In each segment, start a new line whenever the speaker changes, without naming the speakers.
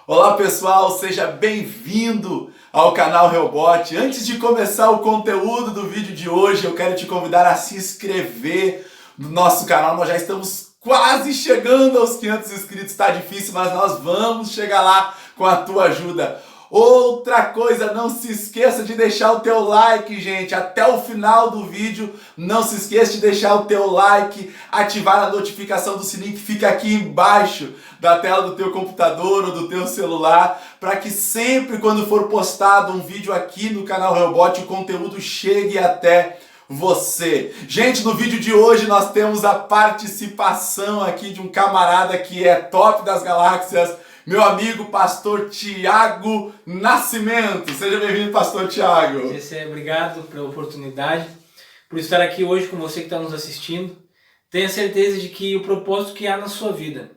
Olá pessoal, seja bem-vindo ao canal Reubot. Antes de começar o conteúdo do vídeo de hoje, eu quero te convidar a se inscrever no nosso canal. Nós já estamos quase chegando aos 500 inscritos, está difícil, mas nós vamos chegar lá com a tua ajuda. Outra coisa, não se esqueça de deixar o teu like, gente, até o final do vídeo. Não se esqueça de deixar o teu like, ativar a notificação do sininho que fica aqui embaixo da tela do teu computador ou do teu celular, para que sempre quando for postado um vídeo aqui no canal Reubot, o conteúdo chegue até você. Gente, no vídeo de hoje nós temos a participação aqui de um camarada que é top das galáxias, meu amigo pastor Tiago Nascimento. Seja bem-vindo, pastor Tiago.
GC, obrigado pela oportunidade, por estar aqui hoje com você que está nos assistindo. Tenha certeza de que o propósito que há na sua vida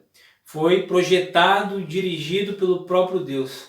foi projetado, dirigido pelo próprio Deus.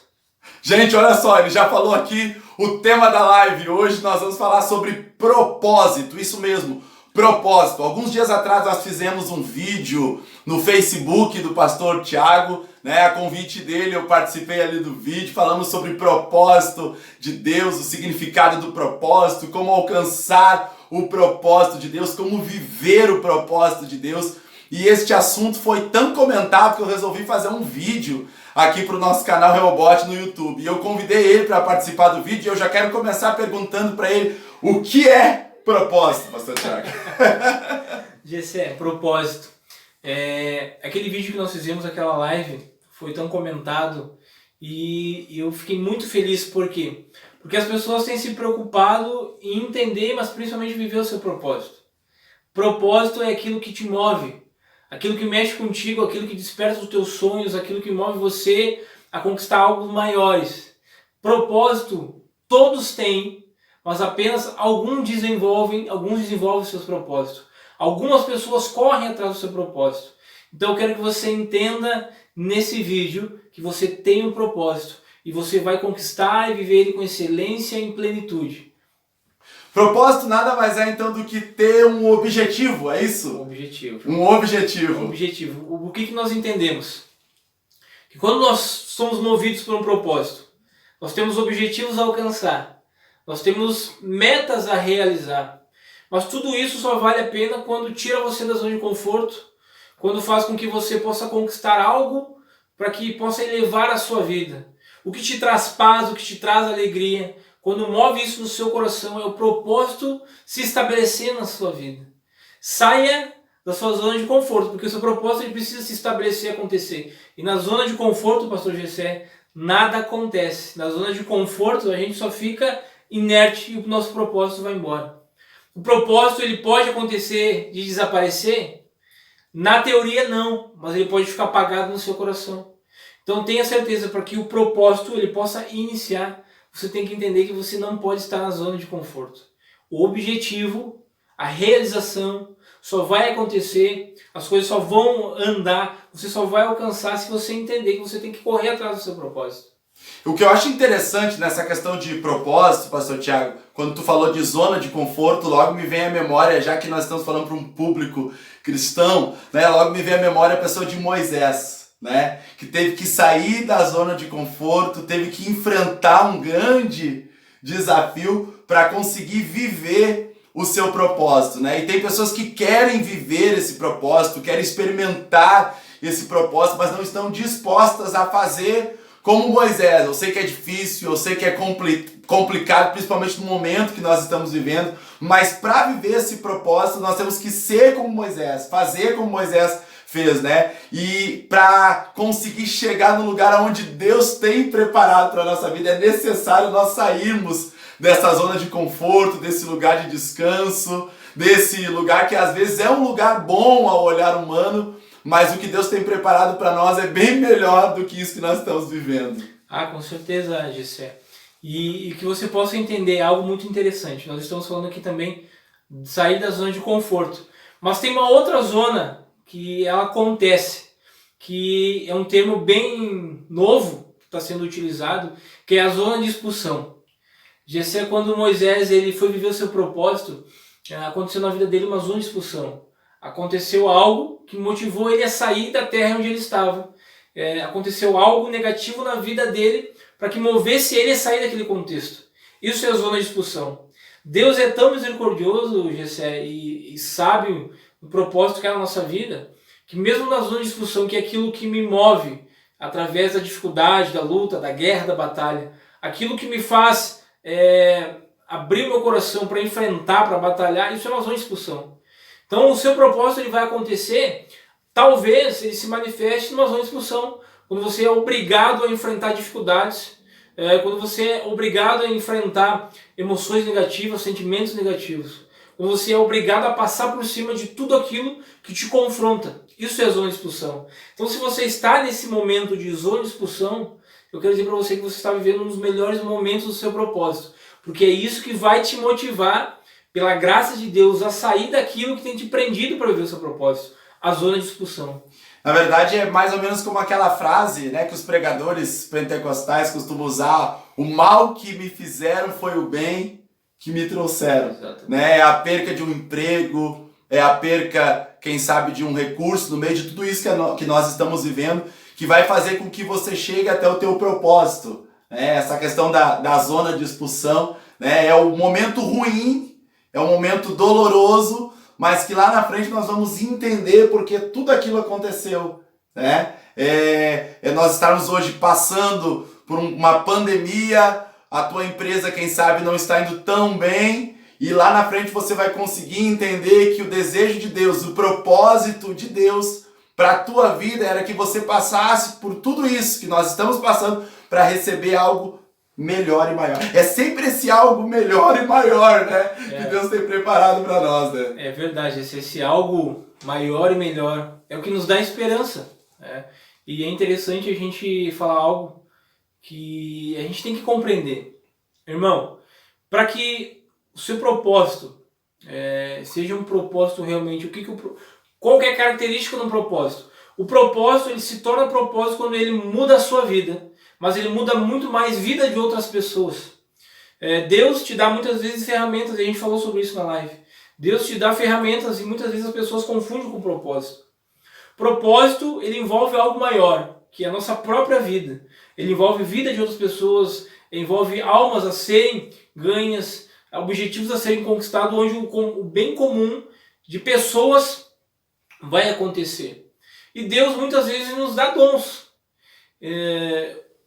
Gente, olha só, ele já falou aqui o tema da live. Hoje nós vamos falar sobre propósito, isso mesmo, propósito. Alguns dias atrás nós fizemos um vídeo no Facebook do pastor Tiago, né? A convite dele, eu participei ali do vídeo, falamos sobre propósito de Deus, o significado do propósito, como alcançar o propósito de Deus, como viver o propósito de Deus. E este assunto foi tão comentado que eu resolvi fazer um vídeo aqui para o nosso canal Reubot no YouTube. E eu convidei ele para participar do vídeo e eu já quero começar perguntando para ele o que é propósito, pastor Tiago.
GC, propósito. Aquele vídeo que nós fizemos, aquela live, foi tão comentado e eu fiquei muito feliz. Por quê? Porque as pessoas têm se preocupado em entender, mas principalmente viver o seu propósito. Propósito é aquilo que te move, aquilo que mexe contigo, aquilo que desperta os teus sonhos, aquilo que move você a conquistar algo maiores. Propósito, todos têm, mas apenas alguns desenvolvem seus propósitos. Algumas pessoas correm atrás do seu propósito. Então eu quero que você entenda nesse vídeo que você tem um propósito e você vai conquistar e viver ele com excelência e em plenitude.
Propósito nada mais é então do que ter um objetivo, é isso?
Um objetivo.
Um objetivo.
Um objetivo. O que nós entendemos? Que quando nós somos movidos por um propósito, nós temos objetivos a alcançar, nós temos metas a realizar, mas tudo isso só vale a pena quando tira você da zona de conforto, quando faz com que você possa conquistar algo para que possa elevar a sua vida. O que te traz paz, o que te traz alegria, quando move isso no seu coração, é o propósito se estabelecer na sua vida. Saia da sua zona de conforto, porque o seu propósito ele precisa se estabelecer e acontecer. E na zona de conforto, pastor Gessé, nada acontece. Na zona de conforto a gente só fica inerte e o nosso propósito vai embora. O propósito ele pode acontecer de desaparecer? Na teoria não, mas ele pode ficar apagado no seu coração. Então tenha certeza, para que o propósito ele possa iniciar, você tem que entender que você não pode estar na zona de conforto. O objetivo, a realização, só vai acontecer, as coisas só vão andar, você só vai alcançar se você entender que você tem que correr atrás do seu propósito.
O que eu acho interessante nessa questão de propósito, pastor Tiago, quando tu falou de zona de conforto, logo me vem à memória, já que nós estamos falando para um público cristão, né, logo me vem à memória a pessoa de Moisés, né, que teve que sair da zona de conforto, teve que enfrentar um grande desafio para conseguir viver o seu propósito, né? E tem pessoas que querem viver esse propósito, querem experimentar esse propósito, mas não estão dispostas a fazer como Moisés. Eu sei que é difícil, eu sei que é complicado, principalmente no momento que nós estamos vivendo, mas para viver esse propósito nós temos que ser como Moisés, fazer como Moisés fez, né? E para conseguir chegar no lugar onde Deus tem preparado para a nossa vida, é necessário nós sairmos dessa zona de conforto, desse lugar de descanso, desse lugar que às vezes é um lugar bom ao olhar humano, mas o que Deus tem preparado para nós é bem melhor do que isso que nós estamos vivendo.
Ah, com certeza, Gessé. E que você possa entender algo muito interessante. Nós estamos falando aqui também de sair da zona de conforto. Mas tem uma outra zona que ela acontece, que é um termo bem novo que está sendo utilizado, que é a zona de expulsão. Gessé, quando Moisés ele foi viver o seu propósito, aconteceu na vida dele uma zona de expulsão. Aconteceu algo que motivou ele a sair da terra onde ele estava. aconteceu algo negativo na vida dele para que movesse ele a sair daquele contexto. Isso é a zona de expulsão. Deus é tão misericordioso, Gessé, e sábio no propósito que é na nossa vida, que mesmo na zona de expulsão, que é aquilo que me move através da dificuldade, da luta, da guerra, da batalha, aquilo que me faz abrir o meu coração para enfrentar, para batalhar, isso é uma zona de expulsão. Então o seu propósito ele vai acontecer, talvez ele se manifeste numa zona de expulsão, quando você é obrigado a enfrentar dificuldades, quando você é obrigado a enfrentar emoções negativas, sentimentos negativos, quando você é obrigado a passar por cima de tudo aquilo que te confronta. Isso é a zona de expulsão. Então se você está nesse momento de zona de expulsão, eu quero dizer para você que você está vivendo um dos melhores momentos do seu propósito, porque é isso que vai te motivar, pela graça de Deus, a sair daquilo que tem te prendido para viver o seu propósito, a zona de expulsão.
Na verdade é mais ou menos como aquela frase, né, que os pregadores pentecostais costumam usar: o mal que me fizeram foi o bem que me trouxeram. Né? É a perca de um emprego, é a perca, quem sabe, de um recurso no meio de tudo isso que nós estamos vivendo, que vai fazer com que você chegue até o teu propósito. Né? Essa questão da zona de expulsão, né? É o momento ruim, é um momento doloroso, mas que lá na frente nós vamos entender porque tudo aquilo aconteceu. Né? Nós estarmos hoje passando por uma pandemia, a tua empresa, quem sabe, não está indo tão bem, e lá na frente você vai conseguir entender que o desejo de Deus, o propósito de Deus para a tua vida era que você passasse por tudo isso que nós estamos passando para receber algo melhor e maior. É sempre esse algo melhor e maior, né? Que Deus tem preparado para nós, né?
É verdade, esse algo maior e melhor é o que nos dá esperança. Né? E é interessante a gente falar algo que a gente tem que compreender. Irmão, para que o seu propósito seja um propósito realmente, qual que é a característica do propósito? O propósito ele se torna propósito quando ele muda a sua vida, mas ele muda muito mais a vida de outras pessoas. Deus te dá muitas vezes ferramentas, e a gente falou sobre isso na live. Deus te dá ferramentas e muitas vezes as pessoas confundem com propósito. Propósito, ele envolve algo maior, que é a nossa própria vida. Ele envolve a vida de outras pessoas, envolve almas a serem ganhas, objetivos a serem conquistados, onde o bem comum de pessoas vai acontecer. E Deus muitas vezes nos dá dons.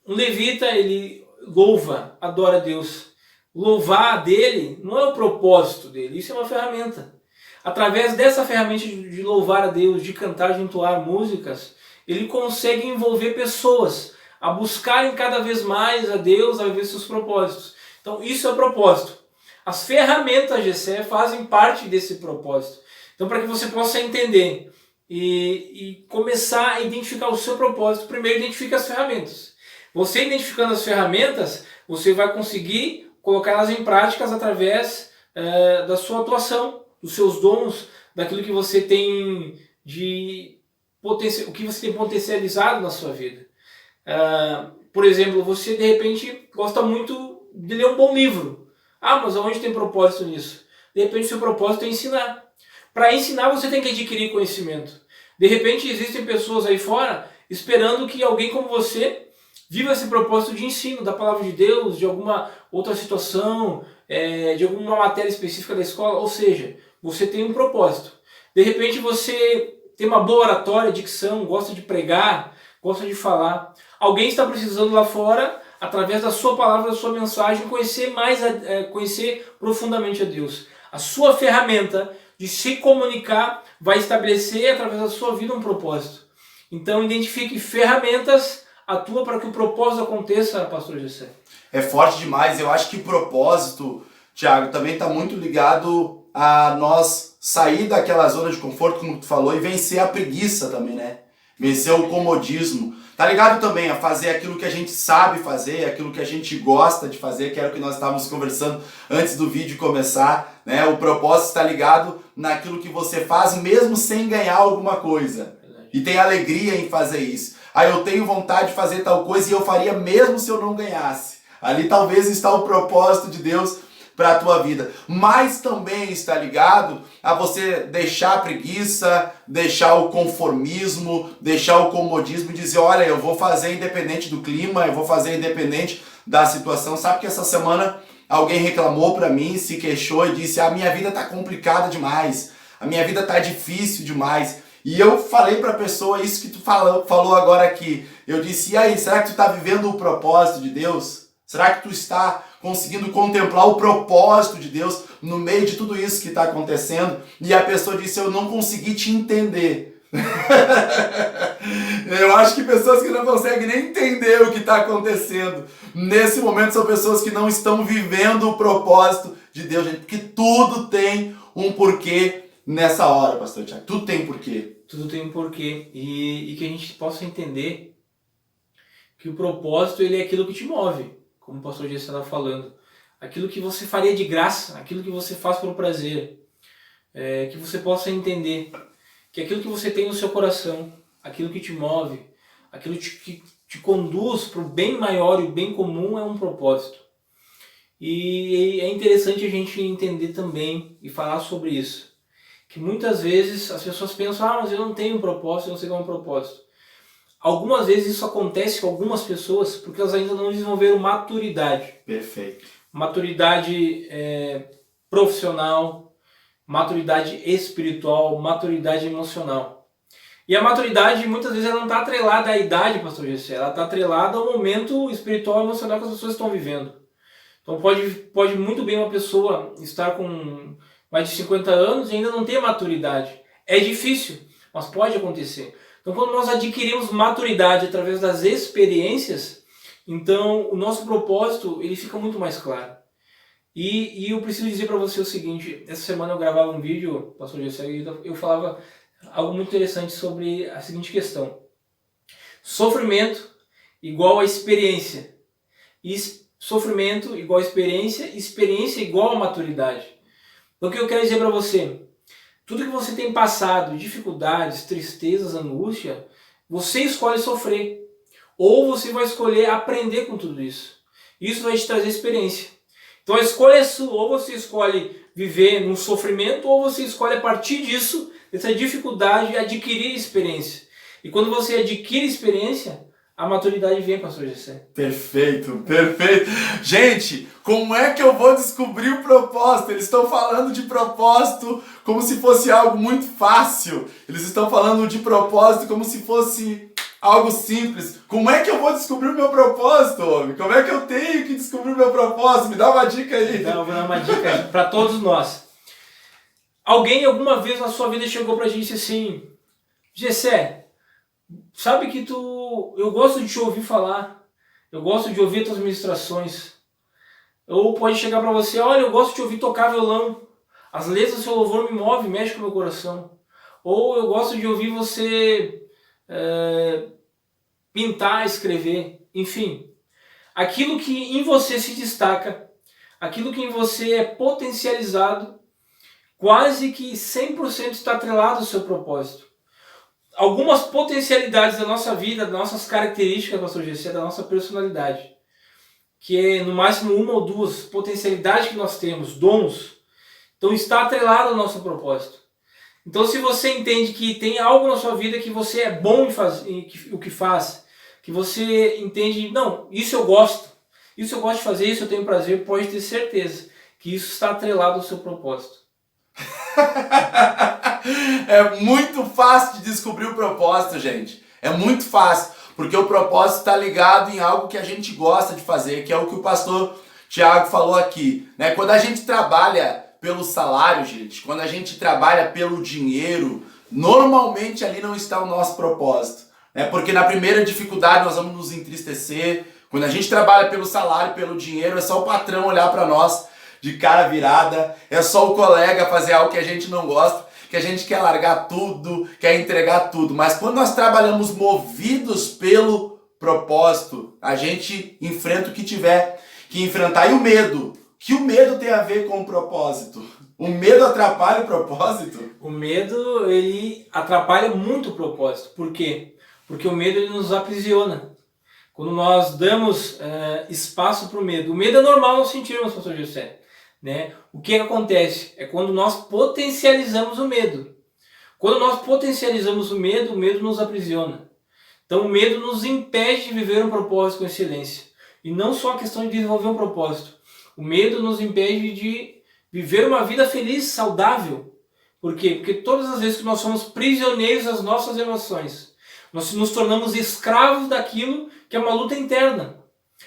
Um levita, ele louva, adora a Deus. Louvar dele não é o propósito dele, isso é uma ferramenta. Através dessa ferramenta de louvar a Deus, de cantar, de entoar músicas, ele consegue envolver pessoas a buscarem cada vez mais a Deus, a viver seus propósitos. Então isso é o propósito. As ferramentas Gessé fazem parte desse propósito. Então para que você possa entender e começar a identificar o seu propósito, primeiro identifique as ferramentas. Você identificando as ferramentas, você vai conseguir colocá-las em práticas através da sua atuação, dos seus dons, daquilo que você tem o que você tem potencializado na sua vida. Por exemplo, você de repente gosta muito de ler um bom livro. Mas aonde tem propósito nisso? De repente o seu propósito é ensinar. Para ensinar você tem que adquirir conhecimento. De repente existem pessoas aí fora esperando que alguém como você viva esse propósito de ensino da palavra de Deus, de alguma outra situação, de alguma matéria específica da escola. Ou seja, você tem um propósito. De repente você tem uma boa oratória, dicção, gosta de pregar, gosta de falar. Alguém está precisando lá fora, através da sua palavra, da sua mensagem, conhecer profundamente a Deus. A sua ferramenta de se comunicar vai estabelecer através da sua vida um propósito. Então identifique ferramentas, atua para que o propósito aconteça, pastor Gessé.
É forte demais. Eu acho que o propósito, Thiago, também está muito ligado a nós sair daquela zona de conforto, como tu falou, e vencer a preguiça também, né? Vencer o comodismo. Tá ligado também a fazer aquilo que a gente sabe fazer, aquilo que a gente gosta de fazer, que era o que nós estávamos conversando antes do vídeo começar, né? O propósito está ligado naquilo que você faz mesmo sem ganhar alguma coisa. E tem alegria em fazer isso. Eu tenho vontade de fazer tal coisa e eu faria mesmo se eu não ganhasse. Ali talvez está o propósito de Deus para a tua vida, mas também está ligado a você deixar a preguiça, deixar o conformismo, deixar o comodismo e dizer, olha, eu vou fazer independente do clima, eu vou fazer independente da situação. Sabe que essa semana alguém reclamou para mim, se queixou e disse, a minha vida tá complicada demais, a minha vida tá difícil demais. E eu falei para a pessoa isso que tu falou agora aqui. Eu disse, e aí, será que tu está vivendo o propósito de Deus? Será que tu está conseguindo contemplar o propósito de Deus no meio de tudo isso que está acontecendo? E a pessoa disse, eu não consegui te entender. Eu acho que pessoas que não conseguem nem entender o que está acontecendo nesse momento são pessoas que não estão vivendo o propósito de Deus, gente, porque tudo tem um porquê nessa hora, pastor Thiago. Tudo tem porquê.
Tudo tem um porquê. E que a gente possa entender que o propósito ele é aquilo que te move, como o pastor Jesse estava falando. Aquilo que você faria de graça, aquilo que você faz por prazer. Que você possa entender que aquilo que você tem no seu coração, aquilo que te move, aquilo que te conduz para o bem maior e o bem comum é um propósito. E é interessante a gente entender também e falar sobre isso. Que muitas vezes as pessoas pensam, mas eu não tenho um propósito, eu não sei qual é um propósito. Algumas vezes isso acontece com algumas pessoas porque elas ainda não desenvolveram maturidade.
Perfeito.
Maturidade profissional, maturidade espiritual, maturidade emocional. E a maturidade muitas vezes ela não está atrelada à idade, pastor Jesse, ela está atrelada ao momento espiritual e emocional que as pessoas estão vivendo. Então pode muito bem uma pessoa estar com mais de 50 anos e ainda não ter maturidade. É difícil, mas pode acontecer. Então quando nós adquirimos maturidade através das experiências, então o nosso propósito ele fica muito mais claro. E eu preciso dizer para você o seguinte, essa semana eu gravava um vídeo, pastor Jesse, e eu falava algo muito interessante sobre a seguinte questão. Sofrimento igual a experiência. Sofrimento igual a experiência, experiência igual a maturidade. Então o que eu quero dizer para você? Tudo que você tem passado, dificuldades, tristezas, angústia, você escolhe sofrer. Ou você vai escolher aprender com tudo isso. Isso vai te trazer experiência. Então a escolha é sua. Ou você escolhe viver num sofrimento, ou você escolhe a partir disso, dessa dificuldade, adquirir experiência. E quando você adquire experiência, a maturidade vem, pastor Jessé.
Perfeito, perfeito. Gente, como é que eu vou descobrir o propósito? Eles estão falando de propósito como se fosse algo muito fácil. Eles estão falando de propósito como se fosse algo simples. Como é que eu vou descobrir o meu propósito, homem? Como é que eu tenho que descobrir o meu propósito? Me dá uma dica aí.
Então, eu vou dar uma dica para todos nós. Alguém alguma vez na sua vida chegou pra gente e disse assim, Jessé, sabe que eu gosto de te ouvir falar, eu gosto de ouvir tuas ministrações. Ou pode chegar para você, olha, eu gosto de te ouvir tocar violão, as letras do seu louvor me movem, mexe com o meu coração. Ou eu gosto de ouvir você pintar, escrever, enfim. Aquilo que em você se destaca, aquilo que em você é potencializado, quase que 100% está atrelado ao seu propósito. Algumas potencialidades da nossa vida, das nossas características, pastor Jessé, da nossa personalidade, que é no máximo uma ou duas potencialidades que nós temos, dons, então está atrelado ao nosso propósito. Então se você entende que tem algo na sua vida que você é bom em fazer, o que faz, que você entende, não, isso eu gosto de fazer, isso eu tenho prazer, pode ter certeza que isso está atrelado ao seu propósito.
É muito fácil de descobrir o propósito, gente. É muito fácil, porque o propósito está ligado em algo que a gente gosta de fazer, que é o que o pastor Thiago falou aqui, né? Quando a gente trabalha pelo salário, gente, quando a gente trabalha pelo dinheiro, normalmente ali não está o nosso propósito, né? Porque na primeira dificuldade nós vamos nos entristecer. Quando a gente trabalha pelo salário, pelo dinheiro, é só o patrão olhar para nós de cara virada, é só o colega fazer algo que a gente não gosta, que a gente quer largar tudo, quer entregar tudo. Mas quando nós trabalhamos movidos pelo propósito, a gente enfrenta o que tiver que enfrentar. E o medo? Que o medo tem a ver com o propósito? O medo atrapalha o propósito?
O medo, ele atrapalha muito o propósito. Por quê? Porque o medo ele nos aprisiona. Quando nós damos espaço para o medo é normal nós sentirmos, pastor Jessé. né? O que acontece? É quando nós potencializamos o medo. Quando nós potencializamos o medo nos aprisiona. Então o medo nos impede de viver um propósito com excelência. E não só a questão de desenvolver um propósito. O medo nos impede de viver uma vida feliz, saudável. Por quê? Porque todas as vezes que nós somos prisioneiros das nossas emoções, nós nos tornamos escravos daquilo que é uma luta interna.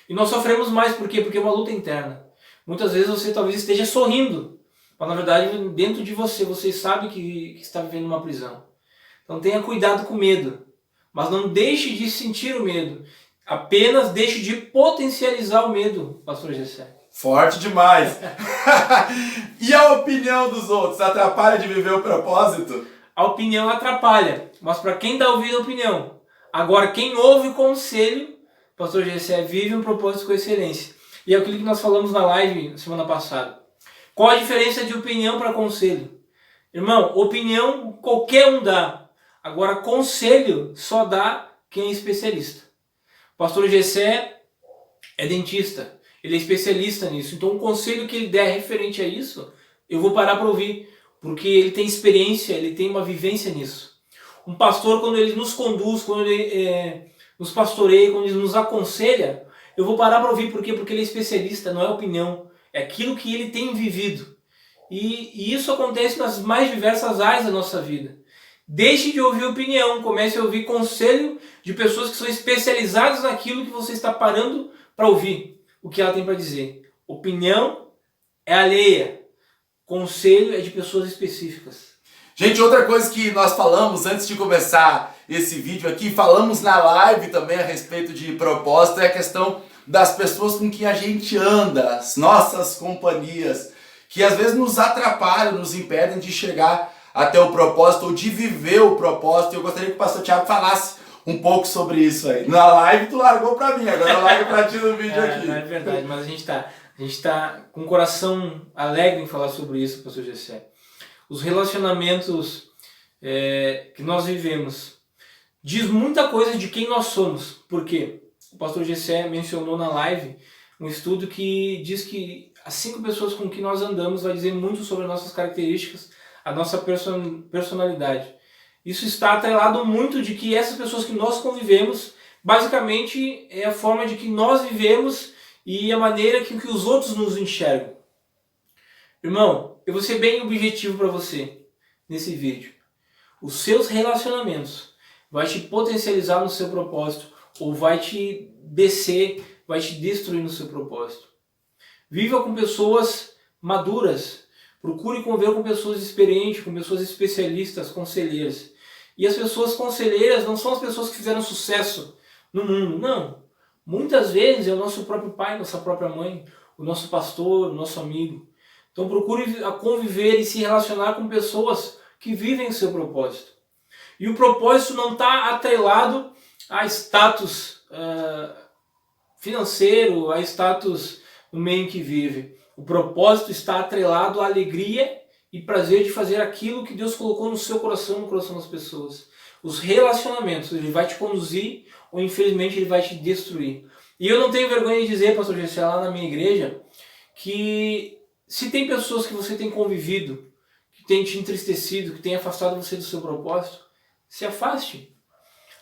E nós sofremos mais, por quê? Porque é uma luta interna. Muitas vezes você talvez esteja sorrindo, mas na verdade dentro de você, você sabe que está vivendo uma prisão. Então tenha cuidado com o medo, mas não deixe de sentir o medo. Apenas deixe de potencializar o medo, pastor Gessé.
Forte demais! E a opinião dos outros atrapalha de viver o propósito?
A opinião atrapalha, mas para quem dá ouvido a opinião. Agora, quem ouve o conselho, pastor Gessé, vive um propósito com excelência. E é aquilo que nós falamos na live semana passada. Qual a diferença de opinião para conselho? Irmão, opinião qualquer um dá. Agora, conselho só dá quem é especialista. O pastor Gessé é dentista. Ele é especialista nisso. Então, o conselho que ele der referente a isso, eu vou parar para ouvir. Porque ele tem experiência, ele tem uma vivência nisso. Um pastor, quando ele nos conduz, quando ele nos pastoreia, quando ele nos aconselha, eu vou parar para ouvir. Por quê? Porque ele é especialista, não é opinião. É aquilo que ele tem vivido. E isso acontece nas mais diversas áreas da nossa vida. Deixe de ouvir opinião, comece a ouvir conselho de pessoas que são especializadas naquilo que você está parando para ouvir o que ela tem para dizer. Opinião é alheia, conselho é de pessoas específicas.
Gente, outra coisa que nós falamos antes de começar esse vídeo aqui, falamos na live também a respeito de propósito, é a questão das pessoas com quem a gente anda, as nossas companhias, que às vezes nos atrapalham, nos impedem de chegar até o propósito ou de viver o propósito. Eu gostaria que o pastor Thiago falasse um pouco sobre isso aí. Na live tu largou pra mim, agora eu largo pra ti no vídeo aqui.
Não é verdade, mas a gente tá com o coração alegre em falar sobre isso, pastor Gessé. Os relacionamentos que nós vivemos diz muita coisa de quem nós somos. Por quê? O pastor Gessé mencionou na live um estudo que diz que as 5 pessoas com que nós andamos vai dizer muito sobre as nossas características, a nossa personalidade. Isso está atrelado muito de que essas pessoas que nós convivemos, basicamente é a forma de que nós vivemos e a maneira que os outros nos enxergam. Irmão, eu vou ser bem objetivo para você nesse vídeo. Os seus relacionamentos vai te potencializar no seu propósito ou vai te descer, vai te destruir no seu propósito. Viva com pessoas maduras. Procure conviver com pessoas experientes, com pessoas especialistas, conselheiras. E as pessoas conselheiras não são as pessoas que fizeram sucesso no mundo, não. Muitas vezes é o nosso próprio pai, nossa própria mãe, o nosso pastor, o nosso amigo. Então procure conviver e se relacionar com pessoas que vivem o seu propósito. E o propósito não está atrelado a status financeiro, a status no meio em que vive. O propósito está atrelado à alegria e prazer de fazer aquilo que Deus colocou no seu coração, no coração das pessoas. Os relacionamentos, ele vai te conduzir ou infelizmente ele vai te destruir. E eu não tenho vergonha de dizer, pastor Gessé, lá na minha igreja, que se tem pessoas que você tem convivido, que tem te entristecido, que tem afastado você do seu propósito, se afaste.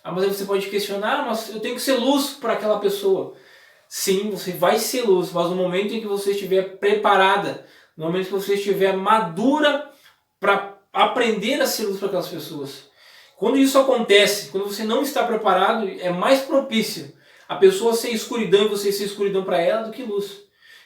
Mas aí você pode questionar, mas eu tenho que ser luz para aquela pessoa. Sim, você vai ser luz, mas no momento em que você estiver preparada, no momento que você estiver madura para aprender a ser luz para aquelas pessoas. Quando isso acontece, quando você não está preparado, é mais propício a pessoa ser escuridão e você ser escuridão para ela do que luz.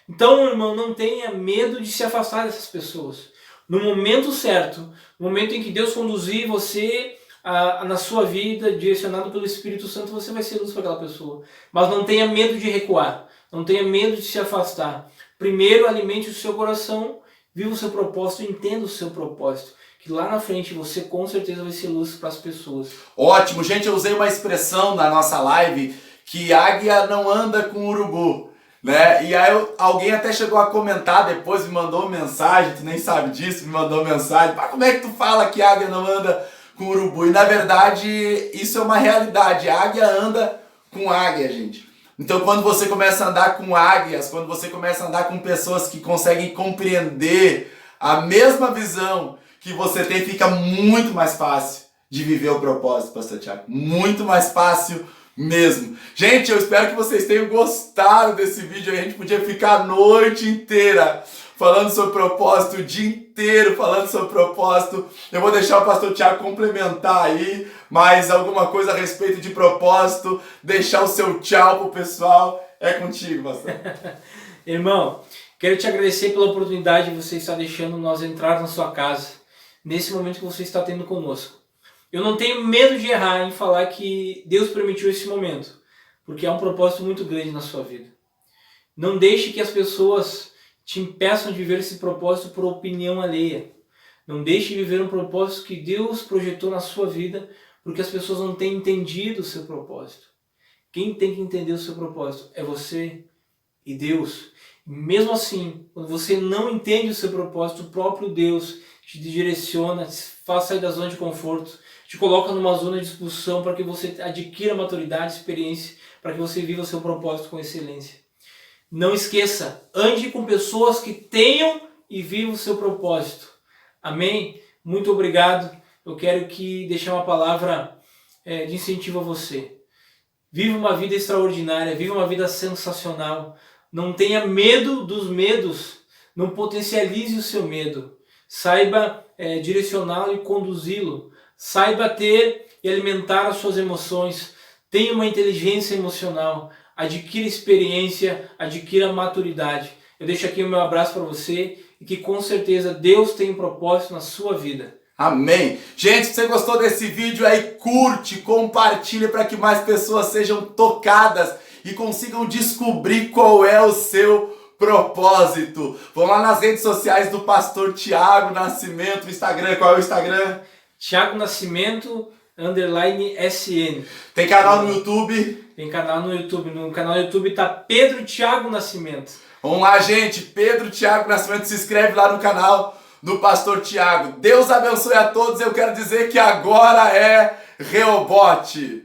Então, irmão, não tenha medo de se afastar dessas pessoas. No momento certo, no momento em que Deus conduzir você na sua vida, direcionado pelo Espírito Santo, você vai ser luz para aquela pessoa. Mas não tenha medo de recuar, não tenha medo de se afastar. Primeiro, alimente o seu coração, viva o seu propósito, entenda o seu propósito. Que lá na frente você com certeza vai ser luz para as pessoas.
Ótimo, gente, eu usei uma expressão na nossa live que águia não anda com urubu. Né? E aí alguém até chegou a comentar depois, me mandou mensagem, tu nem sabe disso, me mandou mensagem. Como é que tu fala que águia não anda com urubu? E na verdade isso é uma realidade, a águia anda com águia, gente. Então quando você começa a andar com águias, quando você começa a andar com pessoas que conseguem compreender a mesma visão que você tem, fica muito mais fácil de viver o propósito, Pastor Thiago. Muito mais fácil mesmo. Gente, eu espero que vocês tenham gostado desse vídeo. A gente podia ficar a noite inteira falando sobre propósito, o dia inteiro falando sobre propósito. Eu vou deixar o Pastor Thiago complementar aí mais alguma coisa a respeito de propósito, deixar o seu tchau pro pessoal. É contigo, pastor.
Irmão, quero te agradecer pela oportunidade de você estar deixando nós entrar na sua casa, nesse momento que você está tendo conosco. Eu não tenho medo de errar em falar que Deus permitiu esse momento, porque há um propósito muito grande na sua vida. Não deixe que as pessoas te impeçam de viver esse propósito por opinião alheia. Não deixe de viver um propósito que Deus projetou na sua vida, porque as pessoas não têm entendido o seu propósito. Quem tem que entender o seu propósito é você e Deus. Mesmo assim, quando você não entende o seu propósito, o próprio Deus te direciona, te faz sair da zona de conforto, te coloca numa zona de expulsão para que você adquira maturidade, experiência, para que você viva o seu propósito com excelência. Não esqueça, ande com pessoas que tenham e vivam o seu propósito. Amém? Muito obrigado. Eu quero deixar uma palavra de incentivo a você. Viva uma vida extraordinária, viva uma vida sensacional. Não tenha medo dos medos, não potencialize o seu medo. Saiba direcioná-lo e conduzi-lo. Saiba ter e alimentar as suas emoções. Tenha uma inteligência emocional. Adquira experiência, adquira maturidade. Eu deixo aqui o meu abraço para você e que com certeza Deus tem um propósito na sua vida.
Amém. Gente, se você gostou desse vídeo aí, curte, compartilha para que mais pessoas sejam tocadas e consigam descobrir qual é o seu propósito. Vão lá nas redes sociais do Pastor Thiago Nascimento, o Instagram. Qual é o Instagram?
Thiago Nascimento _SN.
Tem canal no YouTube?
Tem canal no YouTube. No canal do YouTube tá Pedro Thiago Nascimento.
Vamos lá, gente. Pedro Thiago Nascimento. Se inscreve lá no canal do Pastor Thiago. Deus abençoe a todos. Eu quero dizer que agora é Rehobote.